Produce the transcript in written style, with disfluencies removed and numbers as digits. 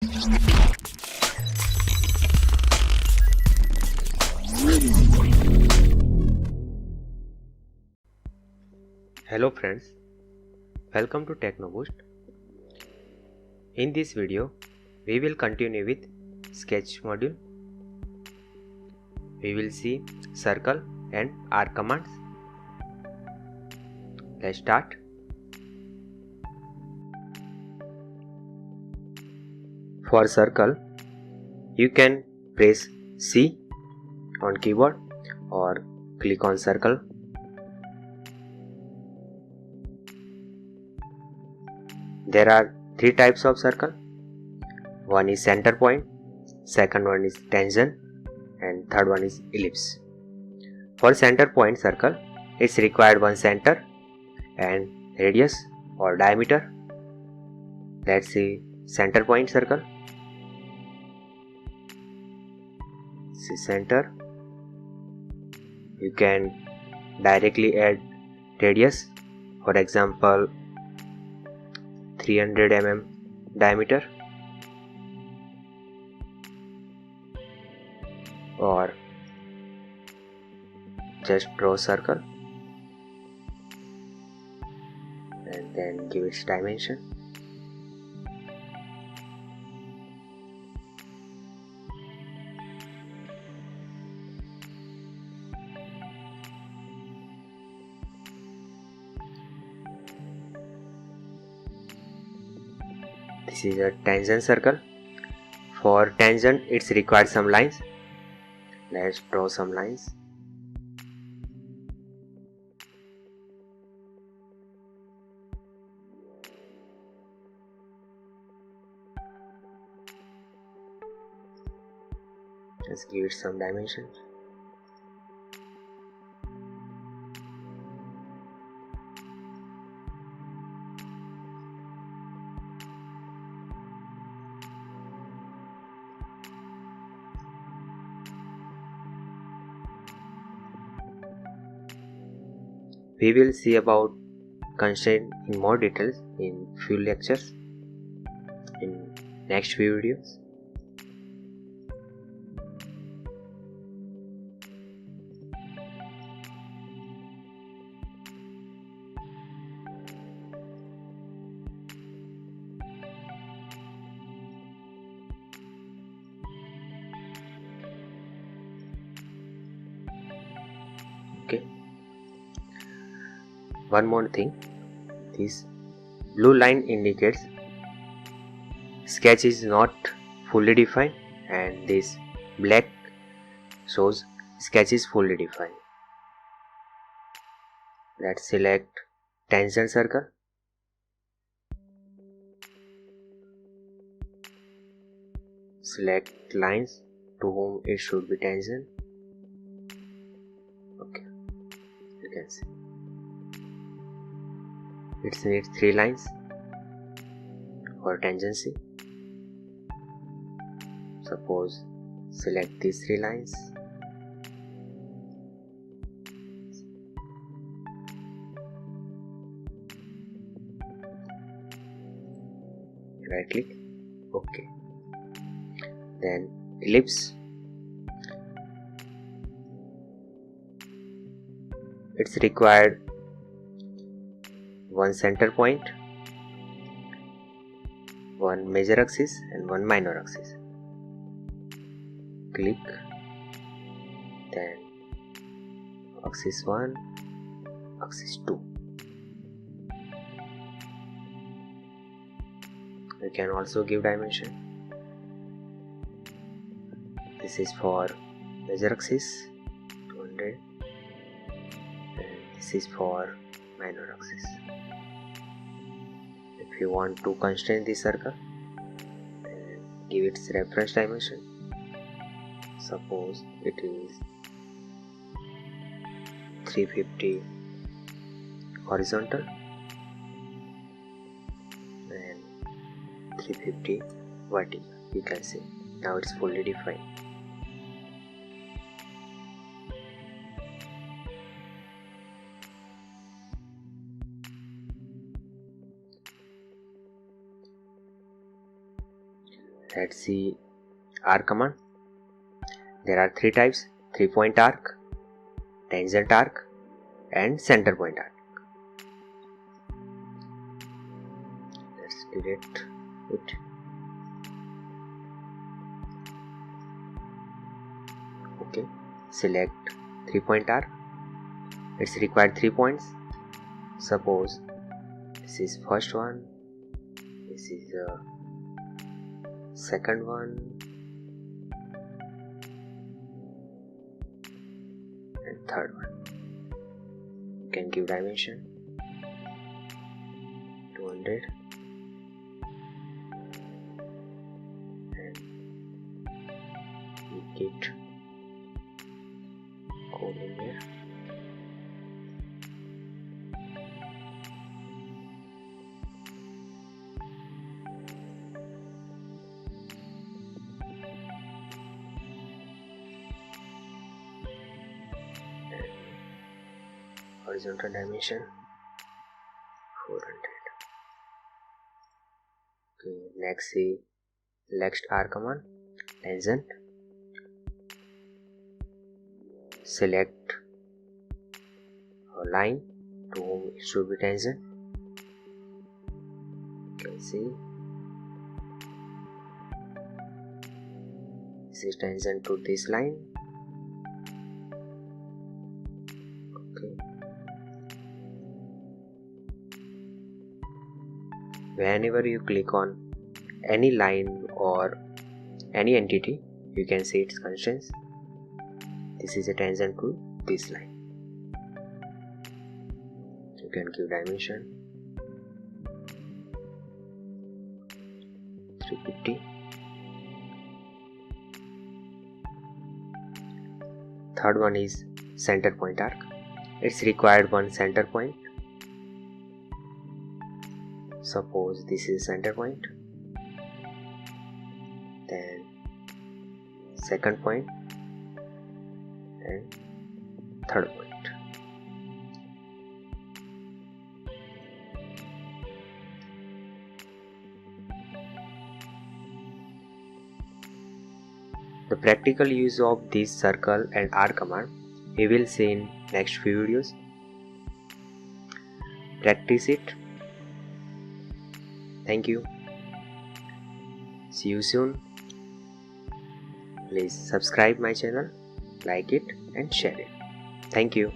Hello friends, welcome to TechnoBoost. In this video, we will continue with sketch module. We will see circle and arc commands. Let's start. For circle, you can press C on keyboard or click on circle. There are three types of circle. One is center point, second one is tangent, and third one is ellipse. For center point circle, it's required one center and radius or diameter. Let's see center point circle. See center. You can directly add radius, for example 300 mm diameter, or just draw circle and then give its dimension. This is a tangent circle. For tangent, it's required some lines. Let's draw some lines. Let's give it some dimension. We will see about constraint in more details in few lectures in next few videos. Okay. One more thing, this blue line indicates sketch is not fully defined, and this black shows sketch is fully defined. Let's select tangent circle. Select lines to whom it should be tangent. Okay, you can see it needs 3 lines for tangency. Suppose select these 3 lines. Right click. Okay. Then ellipse. It's required one center point, one major axis and one minor axis. Click, then axis 1, axis 2. You can also give dimension. This is for major axis 200 and this is for minor axis. If you want to constrain this circle, then give its reference dimension. Suppose it is 350 horizontal and 350 vertical. You can see now it's fully defined. Let's see arc command. There are three types: 3-point arc, tangent arc, and center point arc. Let's delete it. Okay, select 3-point arc. It's required 3 points. Suppose this is first one, this is the second one, and third one. You can give dimension 200 and make it collinear. Horizontal dimension 400. Okay, next see next arc command, tangent. Select a line to whom it should be tangent. You can see this is tangent to this line. Okay. Whenever you click on any line or any entity, you can see its constraints. This is a tangent to this line. You can give dimension 350. Third one is center point arc. It's required one center point. Suppose this is center point, then second point and third point. The practical use of this circle and arc command we will see in next few videos. Practice it. Thank you. See you soon. Please subscribe my channel, like it and share it. Thank you.